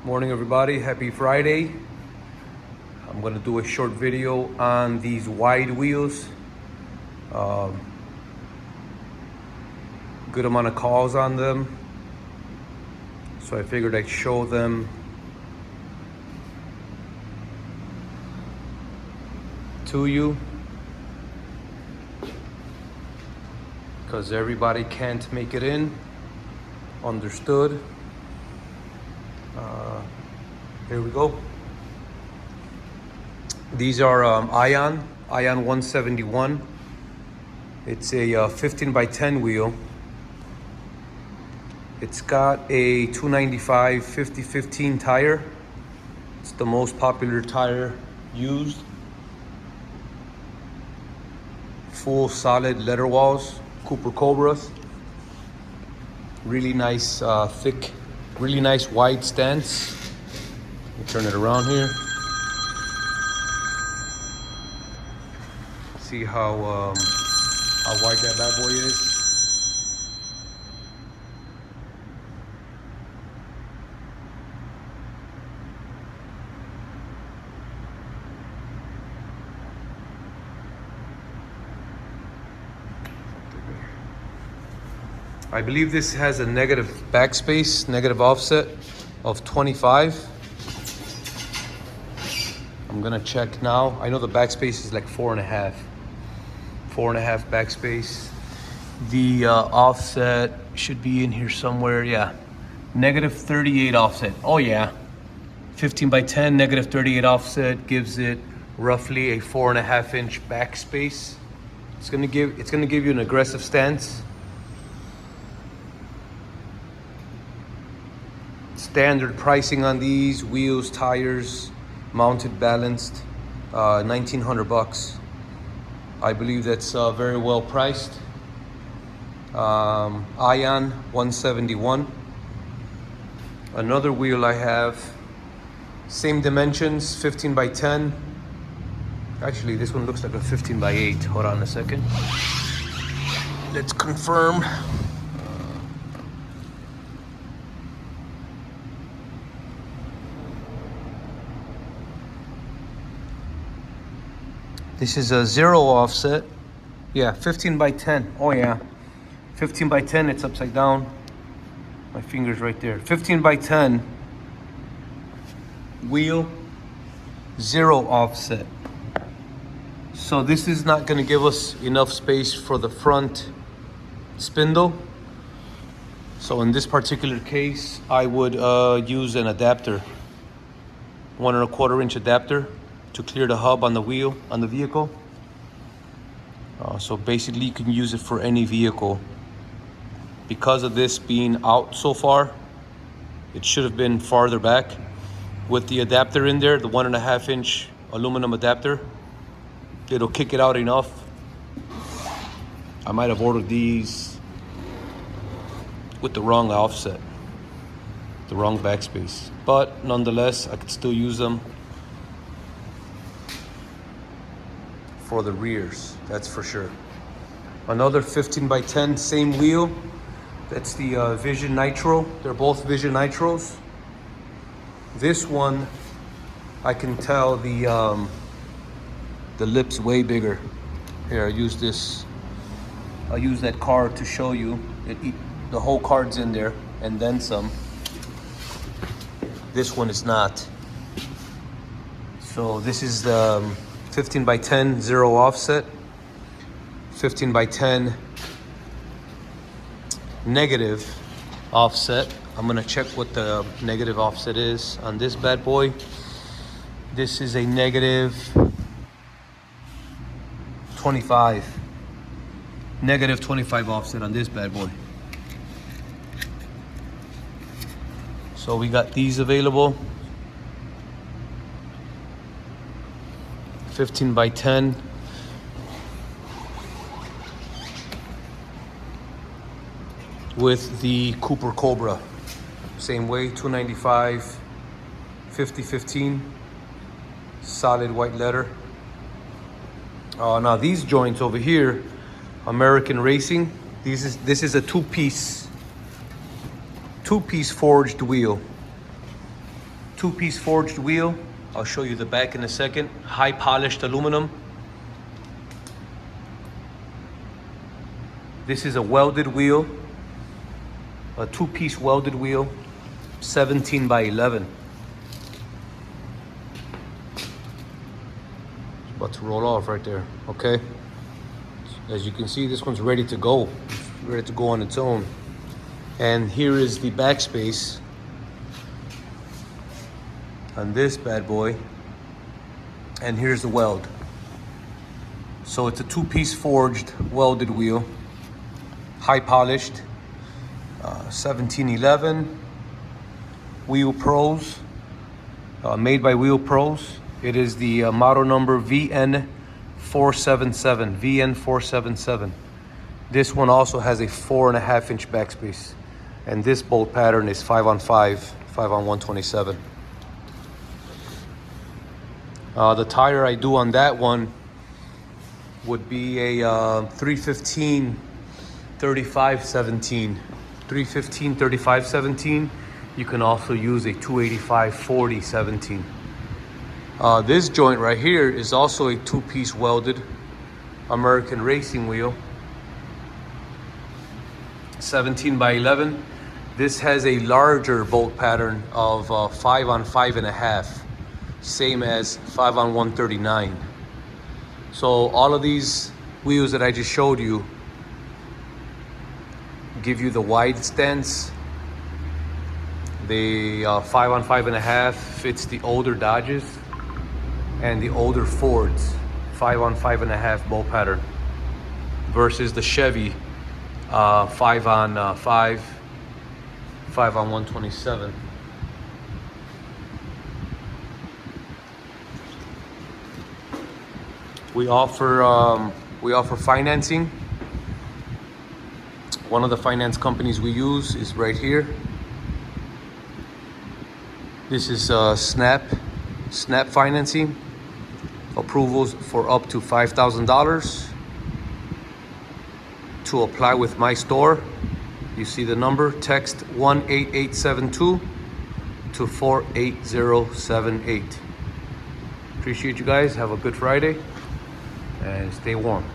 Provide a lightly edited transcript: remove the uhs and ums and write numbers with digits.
Morning everybody, happy Friday. I'm gonna do a short video on these wide wheels. Good amount of calls on them, so I figured I'd show them to you because everybody can't make it in. Understood. Here we go. These are Ion 171. It's a 15 by 10 wheel. It's got a 295 50/15 tire. It's the most popular tire used. Full solid leather walls, Cooper Cobras. Really nice, thick, really nice wide stance. Let me turn it around here. See how wide that bad boy is. I believe this has a negative backspace, negative offset of 25. I'm gonna check now. I know the backspace is like 4.5 backspace. The offset should be in here somewhere. Yeah, negative 38 offset. Oh yeah, 15 by 10, negative 38 offset gives it roughly a 4.5 inch backspace. It's gonna give you an aggressive stance. Standard pricing on these wheels, tires, mounted, balanced, 1,900 bucks. I believe that's very well priced. Ion 171. Another wheel I have, same dimensions, 15 by 10. Actually, this one looks like a 15 by 8. Hold on a second. Let's confirm. This is a 0 offset. Yeah, 15 by 10. Oh yeah, 15 by 10, it's upside down. My finger's right there. 15 by 10 wheel, 0 offset. So this is not gonna give us enough space for the front spindle. So in this particular case, I would use an adapter, 1.25 inch adapter, to clear the hub on the wheel, on the vehicle. So basically you can use it for any vehicle. Because of this being out so far, it should have been farther back. With the adapter in there, the 1.5 inch aluminum adapter, it'll kick it out enough. I might have ordered these with the wrong offset, the wrong backspace. But nonetheless, I could still use them for the rears, that's for sure. Another 15 by 10, same wheel. That's the Vision Nitro. They're both Vision Nitros. This one, I can tell the lip's way bigger. Here, I use this. I'll use that card to show you. The whole card's in there, and then some. This one is not. So this is the 15 by 10, 0 offset. 15 by 10 negative offset. I'm gonna check what the negative offset is on this bad boy. This is a negative 25. Negative 25 offset on this bad boy. So we got these available. 15 by 10. With the Cooper Cobra. Same way, 295, 50/15. Solid white leather. Now these joints over here, American Racing, this is a two-piece forged wheel. Two-piece forged wheel. I'll show you the back in a second. High polished aluminum. This is a welded wheel, a two-piece welded wheel, 17 by 11. It's about to roll off right there, okay? As you can see, this one's ready to go. It's ready to go on its own. And here is the backspace on this bad boy. And here's the weld. So it's a two-piece forged welded wheel, high polished, 1711 Wheel Pros, made by Wheel Pros. It is the model number VN477. This one also has a 4.5 inch backspace, and this bolt pattern is 5-on-5, 5-on-127. The tire I do on that one would be a 315 3517. 315 3517. You can also use a 285 4017. This joint right here is also a two-piece welded American racing wheel, 17 by 11. This has a larger bolt pattern of 5-on-5.5, same as 5-on-139. So all of these wheels that I just showed you give you the wide stance. The 5-on-5.5 fits the older Dodges and the older Fords, 5-on-5.5 bolt pattern, versus the Chevy 5-on-5, 5-on-127. We offer financing. One of the finance companies we use is right here. This is Snap financing. Approvals for up to $5,000. To apply with my store, you see the number, text 18872 to 48078. Appreciate you guys. Have a good Friday and stay warm.